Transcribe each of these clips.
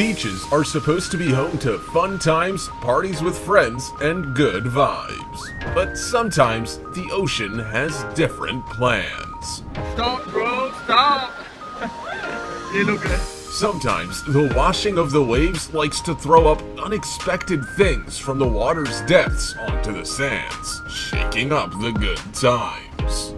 Beaches are supposed to be home to fun times, parties with friends, and good vibes. But sometimes the ocean has different plans. Stop, bro, stop! You look good. Sometimes the washing of the waves likes to throw up unexpected things from the water's depths onto the sands, shaking up the good times.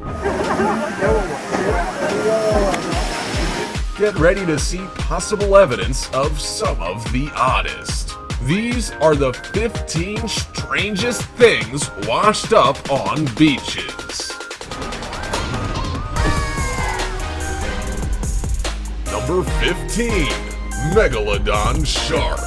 Get ready to see possible evidence of some of the oddest. These are the 15 strangest things washed up on beaches. Number 15. Megalodon shark.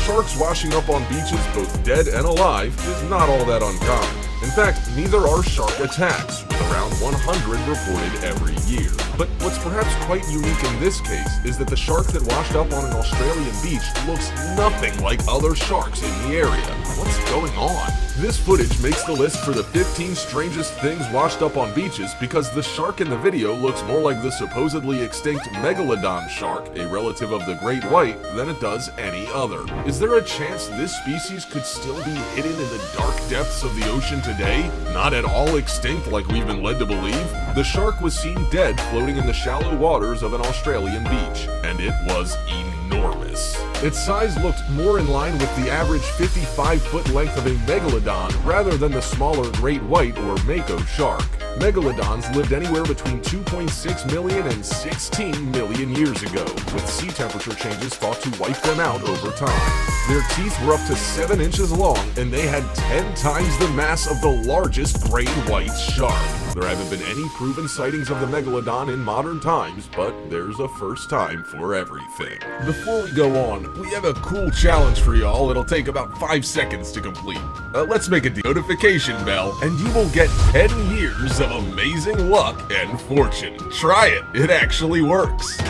Sharks washing up on beaches, both dead and alive, is not all that uncommon. In fact, neither are shark attacks, with around 100 reported every year. But what's perhaps quite unique in this case is that the shark that washed up on an Australian beach looks nothing like other sharks in the area. What's going on? This footage makes the list for the 15 strangest things washed up on beaches because the shark in the video looks more like the supposedly extinct Megalodon shark, a relative of the great white, than it does any other. Is there a chance this species could still be hidden in the dark depths of the ocean today? Not at all extinct like we've been led to believe? The shark was seen dead floating in the shallow waters of an Australian beach, and it was enormous. Its size looked more in line with the average 55-foot length of a megalodon rather than the smaller great white or mako shark. Megalodons lived anywhere between 2.6 million and 16 million years ago, with sea temperature changes thought to wipe them out over time. Their teeth were up to 7 inches long, and they had 10 times the mass of the largest great white shark. There haven't been any proven sightings of the megalodon in modern times, but there's a first time for everything. Before we go on, we have a cool challenge for y'all. It'll take about 5 seconds to complete. Let's make a notification bell, and you will get 10 years of amazing luck and fortune. Try it. It actually works.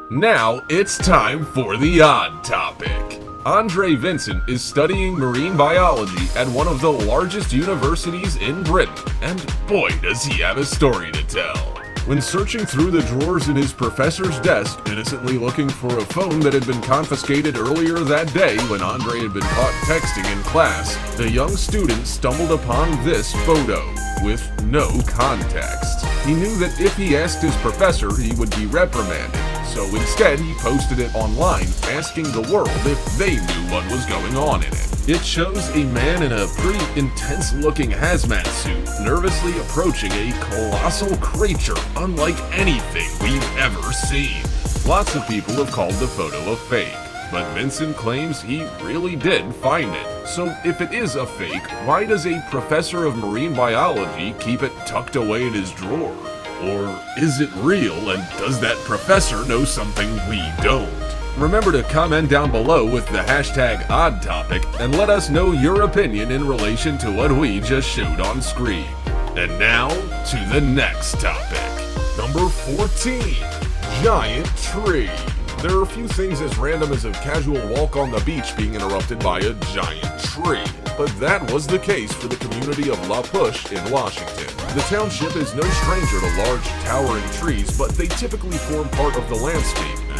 Now it's time for the odd topic. Andre Vincent is studying marine biology at one of the largest universities in Britain, and boy does he have a story to tell. When searching through the drawers in his professor's desk, innocently looking for a phone that had been confiscated earlier that day when Andre had been caught texting in class, the young student stumbled upon this photo with no context. He knew that if he asked his professor, he would be reprimanded. So instead, he posted it online, asking the world if they knew what was going on in it. It shows a man in a pretty intense-looking hazmat suit, nervously approaching a colossal creature unlike anything we've ever seen. Lots of people have called the photo a fake, but Vincent claims he really did find it. So if it is a fake, why does a professor of marine biology keep it tucked away in his drawer? Or is it real, and does that professor know something we don't? Remember to comment down below with the hashtag #OddTopic and let us know your opinion in relation to what we just showed on screen. And now, to the next topic. Number 14. Giant tree. There are a few things as random as a casual walk on the beach being interrupted by a giant tree, but that was the case for the community of La Push in Washington. The township is no stranger to large towering trees, but they typically form part of the landscape and,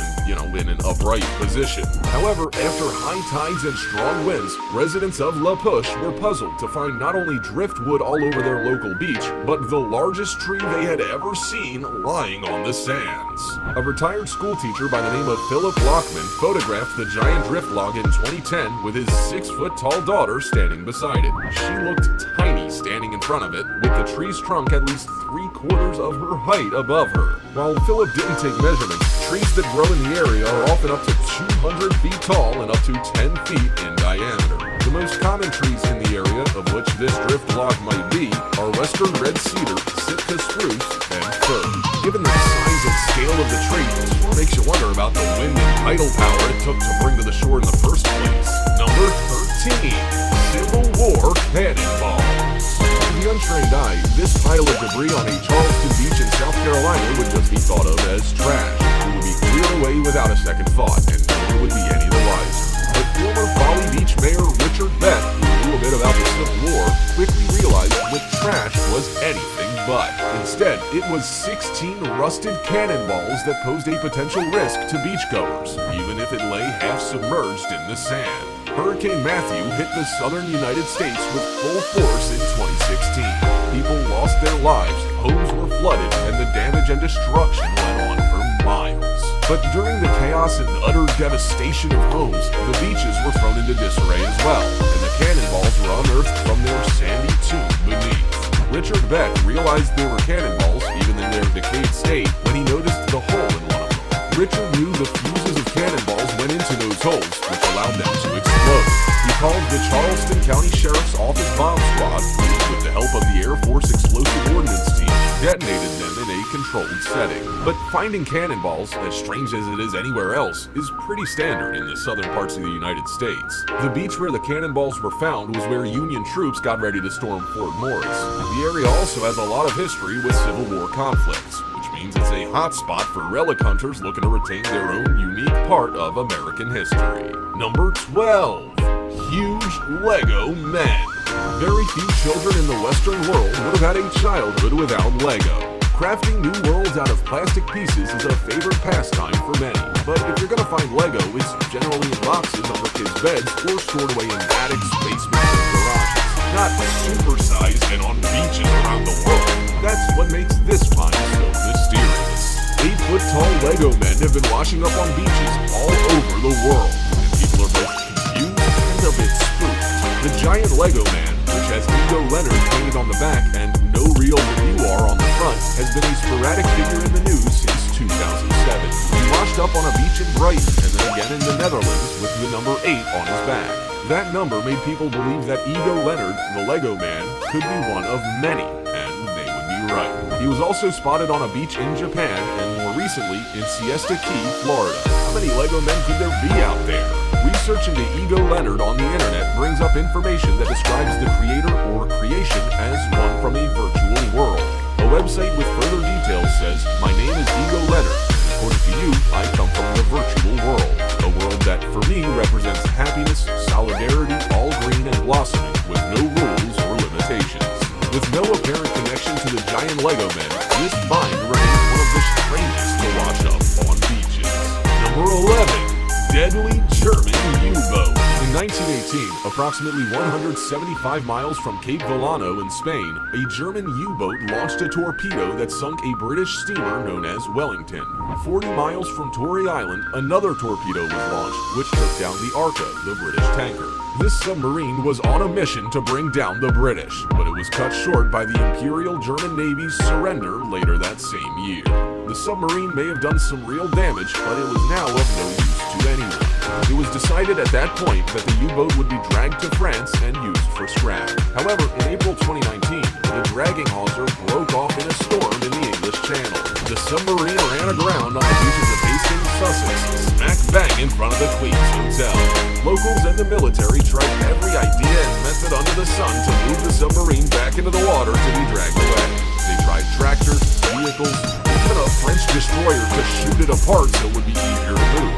in an upright position. However, after high tides and strong winds, residents of La Push were puzzled to find not only driftwood all over their local beach, but the largest tree they had ever seen lying on the sands. A retired school teacher by the name of Philip Lockman photographed the giant drift log in 2010 with his 6-foot-tall daughter standing beside it. She looked tiny standing in front of it, with the tree's trunk at least 3/4 of her height above her. While Philip didn't take measurements, trees that grow in the area are often up to 200 feet tall and up to 10 feet in diameter. The most common trees in the area, of which this drift log might be, are western red cedar, Sitka spruce, and fir. Given the size and scale of the tree, it sure makes you wonder about the wind and tidal power it took to bring to the shore in the first place. Number 13. Civil War cannonballs. To the untrained eye, this pile of debris on a Charleston beach in South Carolina would just be thought of as trash. It would be cleared away without a second thought, and no one would be any the wiser. But former Folly Beach Mayor Richard Bett, who knew a bit about the Civil War, quickly realized that trash was anything but instead it was 16 rusted cannonballs that posed a potential risk to beachgoers, even if it lay half submerged in the sand. Hurricane Matthew hit the southern United States with full force in 2016. People lost their lives, homes were flooded, and the damage and destruction went on for miles. But during the chaos and utter devastation of homes, the beaches were thrown into disarray as well, and the cannonballs were unearthed from their sandy tomb beneath. Richard Beck realized they were cannonballs, even in their decayed state, when he noticed the hole in one of them. Richard knew the fuses of cannonballs went into those holes, which allowed them to explode. He called the Charleston County Sheriff's Office bomb squad, who, with the help of the Air Force Explosive Ordnance Team, detonated them in a controlled setting. But finding cannonballs, as strange as it is anywhere else, is pretty standard in the southern parts of the United States. The beach where the cannonballs were found was where Union troops got ready to storm Fort Morris. The area also has a lot of history with Civil War conflicts, which means it's a hotspot for relic hunters looking to retain their own unique part of American history. Number 12. Huge Lego Men. Very few children in the Western world would have had a childhood without Lego. Crafting new worlds out of plastic pieces is a favorite pastime for many, but if you're gonna find Lego, it's generally in boxes under kids' beds or stored away in attics, basements, and garages. Not supersized and on beaches around the world. That's what makes this find so mysterious. 8-foot-tall Lego men have been washing up on beaches all over the world, and people are both confused and a bit spooked. The giant Lego man, which has Ego Leonard painted on the back and No Real Than You Are on the front, has been a sporadic figure in the news since 2007. He washed up on a beach in Brighton and then again in the Netherlands with the number 8 on his back. That number made people believe that Ego Leonard, the Lego man, could be one of many, and they would be right. He was also spotted on a beach in Japan and more recently in Siesta Key, Florida. How many Lego men could there be out there? Research into Ego Leonard on the internet brings up information that describes the creator or creation as one from a virtual world. A website with further details says, "My name is Ego Leonard, and according to you, I come from the virtual world. A world that, for me, represents happiness, solidarity, all green and blossoming, with no rules or limitations." With no apparent connection to the giant Lego men, this find remains one of the strangest to wash up on beaches. Number 11. Deadly German U-boat. In 1918, approximately 175 miles from Cape Villano in Spain, a German U-boat launched a torpedo that sunk a British steamer known as Wellington. 40 miles from Tory Island, another torpedo was launched, which took down the Arca, the British tanker. This submarine was on a mission to bring down the British, but it was cut short by the Imperial German Navy's surrender later that same year. The submarine may have done some real damage, but it was now of no use to anyone. It was decided at that point that the U-boat would be dragged to France and used for scrap. However, in April 2019, the dragging hawser broke off in a storm in the English Channel. The submarine ran aground on the beaches of Hastings, Sussex, smack bang in front of the Queen's Hotel. Locals and the military tried every idea and method under the sun to move the submarine back into the water to be dragged away. They tried tractors, vehicles, even a French destroyer to shoot it apart so it would be easier to move.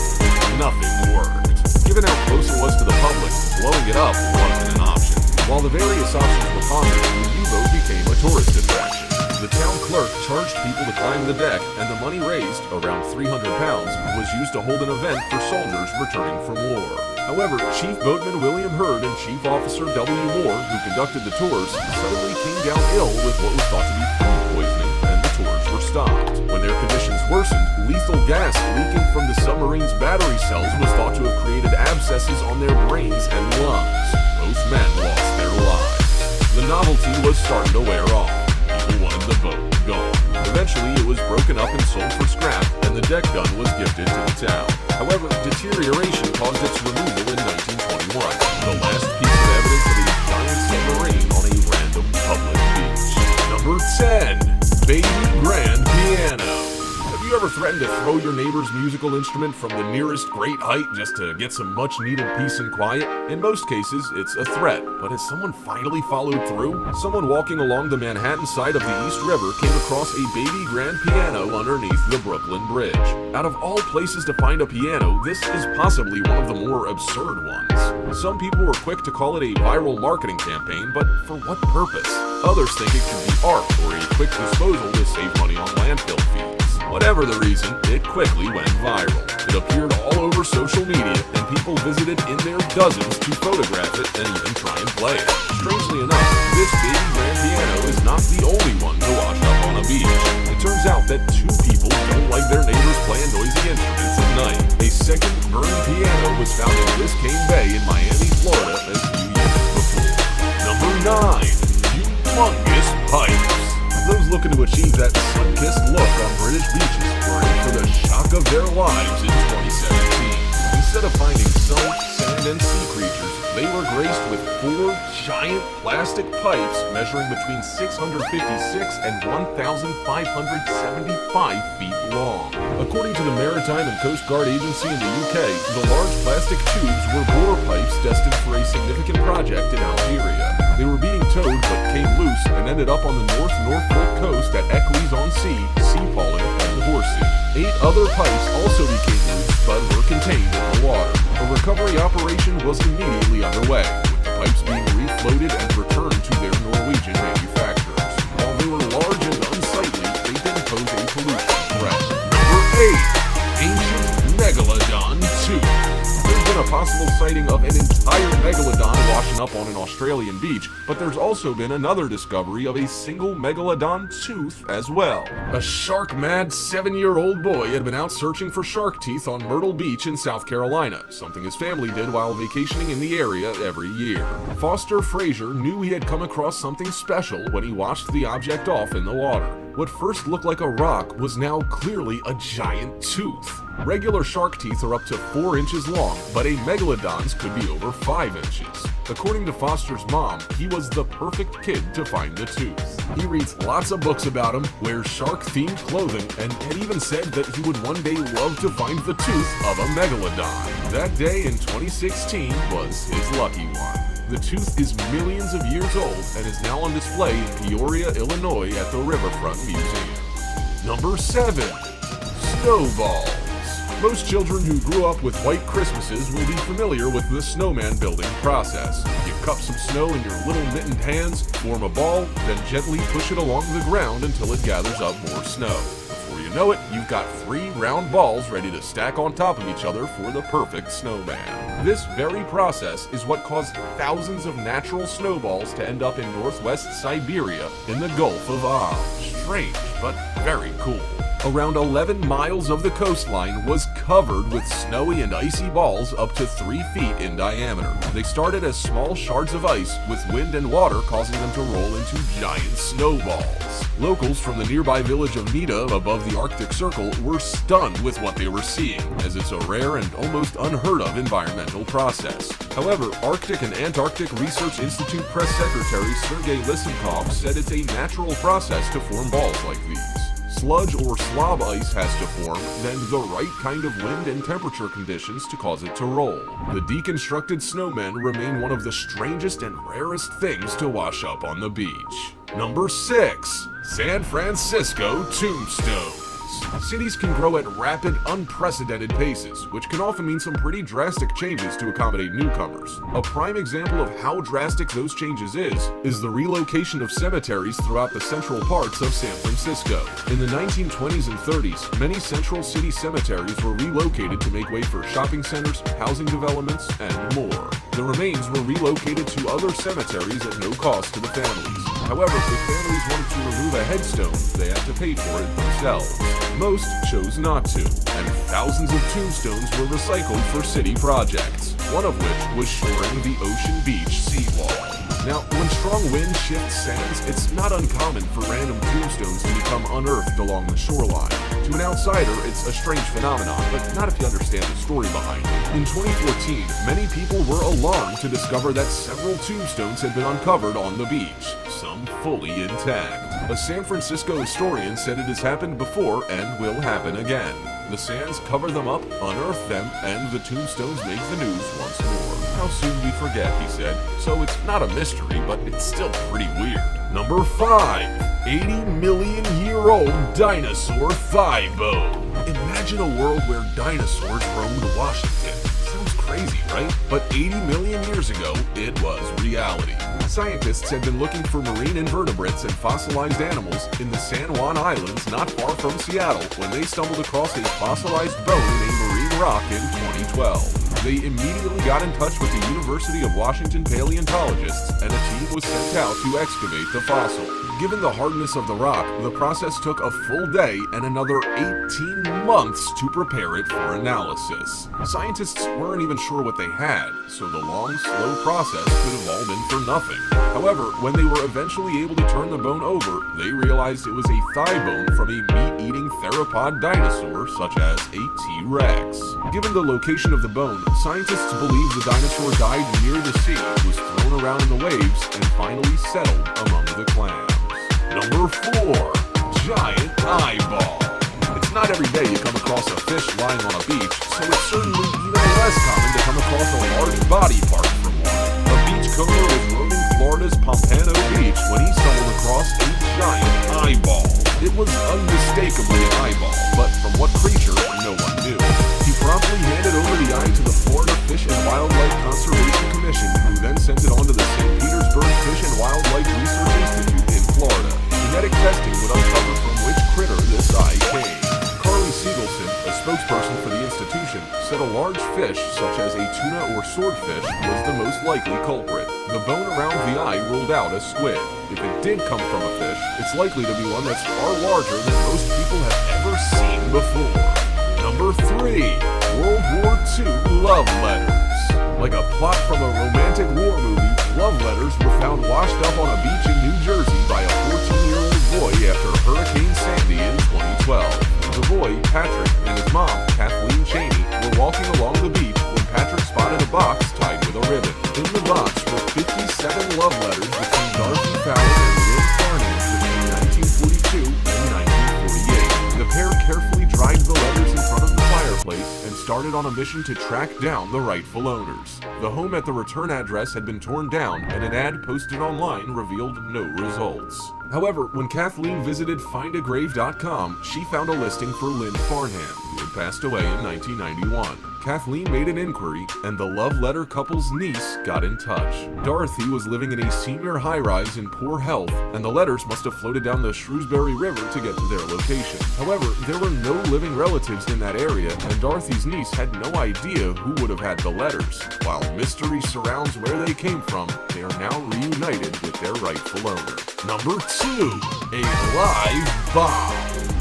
Nothing worked. Given how close it was to the public, blowing it up wasn't an option. While the various options were pondered, the U-boat became a tourist attraction. The town clerk charged people to climb the deck, and the money raised, around £300, was used to hold an event for soldiers returning from war. However, Chief Boatman William Hurd and Chief Officer W. Moore, who conducted the tours, suddenly came down ill with what was thought to be food poisoning, and the tours were stopped. When their conditions worsened, lethal gas leaking from the submarine's battery cells was thought to have created abscesses on their brains and lungs. Both men lost their lives. The novelty was starting to wear off. People wanted the boat gone. Eventually, it was broken up and sold for scrap, and the deck gun was gifted to the town. However, deterioration caused its removal in 1921, the last piece of evidence of a giant submarine on a random public beach. Number 10. Baby Grand Piano. Have you ever threatened to throw your neighbor's musical instrument from the nearest great height just to get some much-needed peace and quiet? In most cases, it's a threat, but has someone finally followed through? Someone walking along the Manhattan side of the East River came across a baby grand piano underneath the Brooklyn Bridge. Out of all places to find a piano, this is possibly one of the more absurd ones. Some people were quick to call it a viral marketing campaign, but for what purpose? Others think it could be art or a quick disposal to save money on landfill fees. Whatever the reason, it quickly went viral. It appeared all over social media, and people visited in their dozens to photograph it and even try and play it. Strangely enough, this baby grand piano is not the only one to wash up on a beach. It turns out that two people don't like their neighbors playing noisy instruments at night. A second burned piano was found in Biscayne Bay in Miami, Florida a few years before. Number 9. Humongous pipes. Those looking to achieve that sun-kissed look on British beaches were in for the shock of their lives in 2017. Instead of finding sun, sand, and sea creatures, they were graced with 4 giant plastic pipes measuring between 656 and 1,575 feet long. According to the Maritime and Coast Guard Agency in the UK, the large plastic tubes were bore pipes destined for a significant project in Algeria. They were being towed but came loose and ended up on the Norfolk coast at Eccles-on-Sea, Sea Pollen, and Horsey. 8 other pipes also became loose but were contained in the water. A recovery operation was immediately underway, with the pipes being refloated and returned to their Norwegian manufacturers. While they were large and unsightly, they didn't pose a pollution threat. Number 8. Ancient Megalodon Tooth. There's been a possible sighting of an entire megalodon washing up on an Australian beach, but there's also been another discovery of a single megalodon tooth as well. A shark-mad 7-year-old boy had been out searching for shark teeth on Myrtle Beach in South Carolina, something his family did while vacationing in the area every year. Foster Frazier knew he had come across something special when he washed the object off in the water. What first looked like a rock was now clearly a giant tooth. Regular shark teeth are up to 4 inches long, but a megalodon's could be over 5 inches. According to Foster's mom, he was the perfect kid to find the tooth. He reads lots of books about him, wears shark-themed clothing, and had even said that he would one day love to find the tooth of a megalodon. That day in 2016 was his lucky one. The tooth is millions of years old and is now on display in Peoria, Illinois at the Riverfront Museum. Number 7. Snowballs. Most children who grew up with white Christmases will be familiar with the snowman building process. You cup some snow in your little mittened hands, form a ball, then gently push it along the ground until it gathers up more snow. Before you know it, you've got 3 round balls ready to stack on top of each other for the perfect snowman. This very process is what caused thousands of natural snowballs to end up in northwest Siberia in the Gulf of Aral. Strange, but very cool. Around 11 miles of the coastline was covered with snowy and icy balls up to 3 feet in diameter. They started as small shards of ice, with wind and water causing them to roll into giant snowballs. Locals from the nearby village of Nida, above the Arctic Circle, were stunned with what they were seeing, as it's a rare and almost unheard of environmental process. However, Arctic and Antarctic Research Institute Press Secretary Sergei Lysenkov said it's a natural process to form balls like these. Sludge or slob ice has to form, then the right kind of wind and temperature conditions to cause it to roll. The deconstructed snowmen remain one of the strangest and rarest things to wash up on the beach. Number 6. San Francisco Tombstones. Cities can grow at rapid, unprecedented paces, which can often mean some pretty drastic changes to accommodate newcomers. A prime example of how drastic those changes is the relocation of cemeteries throughout the central parts of San Francisco. In the 1920s and 30s, many central city cemeteries were relocated to make way for shopping centers, housing developments, and more. The remains were relocated to other cemeteries at no cost to the families. However, if families wanted to remove a headstone, they had to pay for it themselves. Most chose not to, and thousands of tombstones were recycled for city projects, one of which was shoring the Ocean Beach seawall. Now, when strong winds shift sands, it's not uncommon for random tombstones to become unearthed along the shoreline. To an outsider, it's a strange phenomenon, but not if you understand the story behind it. In 2014, many people were alarmed to discover that several tombstones had been uncovered on the beach, some fully intact. A San Francisco historian said it has happened before and will happen again. The sands cover them up, unearth them, and the tombstones make the news once more. How soon we forget, he said. So it's not a mystery, but it's still pretty weird. Number 5. 80-million-year-old dinosaur thigh bone. Imagine a world where dinosaurs roamed Washington. Sounds crazy, right? But 80 million years ago, it was reality. Scientists had been looking for marine invertebrates and fossilized animals in the San Juan Islands not far from Seattle when they stumbled across a fossilized bone in a marine rock in 2012. They immediately got in touch with the University of Washington paleontologists, and a team was sent out to excavate the fossil. Given the hardness of the rock, the process took a full day and another 18 months to prepare it for analysis. Scientists weren't even sure what they had, so the long, slow process could have all been for nothing. However, when they were eventually able to turn the bone over, they realized it was a thigh bone from a meat-eating theropod dinosaur such as a T-Rex. Given the location of the bone, scientists believe the dinosaur died near the sea, was thrown around in the waves, and finally settled among the clams. Number 4. Giant eyeball. It's not every day you come across a fish lying on a beach, so it's certainly even less common to come across a large body part from one. A beachcomber was roaming Florida's Pompano Beach when he stumbled across a giant eyeball. It was unmistakably an eyeball, but from what creature, no one knew. He promptly handed over the eye to the Florida Fish and Wildlife Conservation Commission, who then sent it on to the St. Petersburg Fish and Wildlife Research Institute in Florida. Genetic testing would uncover from which critter this eye came. Carly Siegelson, a spokesperson for the institution, said a large fish, such as a tuna or swordfish, was the most likely culprit. The bone around the eye ruled out a squid. If it did come from a fish, it's likely to be one that's far larger than most people have ever seen before. Number 3. World War II love letters. Like a plot from a romantic war movie, love letters were found washed up on a beach in New Jersey by a 14-year-old boy after Hurricane Sandy in 2012. The boy, Patrick, and his mom, Kathleen Cheney, were walking along the beach when Patrick spotted a box tied with a ribbon. In the box were 57 love letters between Dorothy Fowler and Lynn Farnham between 1942 and 1948. The pair carefully dried the letters in front of the fireplace and started on a mission to track down the rightful owners. The home at the return address had been torn down, and an ad posted online revealed no results. However, when Kathleen visited findagrave.com, she found a listing for Lynn Farnham, who had passed away in 1991. Kathleen made an inquiry, and the love letter couple's niece got in touch. Dorothy was living in a senior high-rise in poor health, and the letters must have floated down the Shrewsbury River to get to their location. However, there were no living relatives in that area, and Dorothy's niece had no idea who would have had the letters. While mystery surrounds where they came from, they are now reunited with their rightful owner. Number 2. A live bomb.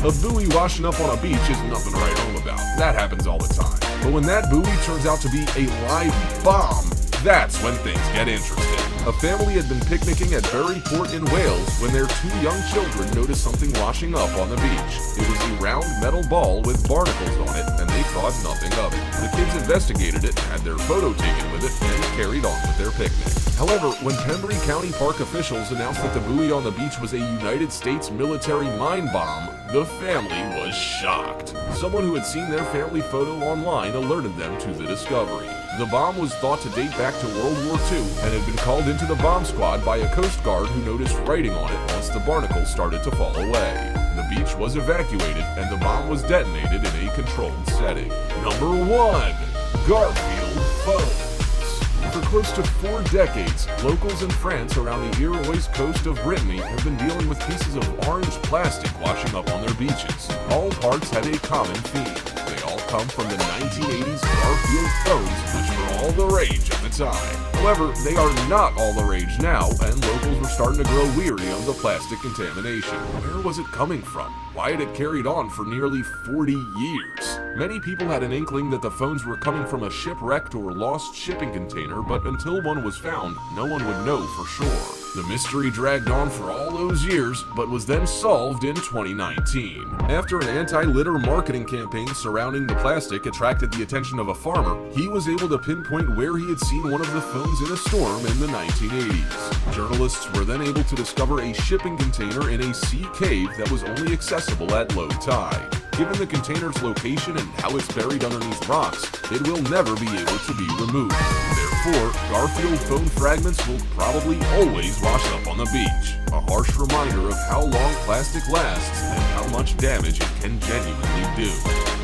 A buoy washing up on a beach is nothing to write home about. That happens all the time. But when that buoy turns out to be a live bomb, that's when things get interesting. A family had been picnicking at Buryport in Wales when their 2 young children noticed something washing up on the beach. It was a round metal ball with barnacles on it, and they thought nothing of it. The kids investigated it, had their photo taken with it, and carried on with their picnic. However, when Pembry County Park officials announced that the buoy on the beach was a United States military mine bomb, the family was shocked. Someone who had seen their family photo online alerted them to the discovery. The bomb was thought to date back to World War II and had been called into the bomb squad by a Coast Guard who noticed writing on it once the barnacles started to fall away. The beach was evacuated and the bomb was detonated in a controlled setting. Number 1. Garfield phones. For close to 4 decades, locals in France around the Iroise coast of Brittany have been dealing with pieces of orange plastic washing up on their beaches. All parts have a common theme. They all come from the 1980s Garfield phones, which were all the rage at the time. However, they are not all the rage now, and locals were starting to grow weary of the plastic contamination. Where was it coming from? Why had it carried on for nearly 40 years? Many people had an inkling that the phones were coming from a shipwrecked or lost shipping container, but until one was found, no one would know for sure. The mystery dragged on for all those years, but was then solved in 2019. After an anti-litter marketing campaign surrounding the plastic attracted the attention of a farmer, he was able to pinpoint where he had seen one of the phones in a storm in the 1980s. Journalists were then able to discover a shipping container in a sea cave that was only accessible at low tide. Given the container's location and how it's buried underneath rocks, it will never be able to be removed. Therefore, Garfield phone fragments will probably always wash up on the beach. A harsh reminder of how long plastic lasts and how much damage it can genuinely do.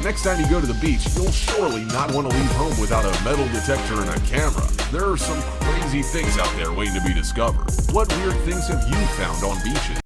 Next time you go to the beach, you'll surely not want to leave home without a metal detector and a camera. There are some crazy things out there waiting to be discovered. What weird things have you found on beaches?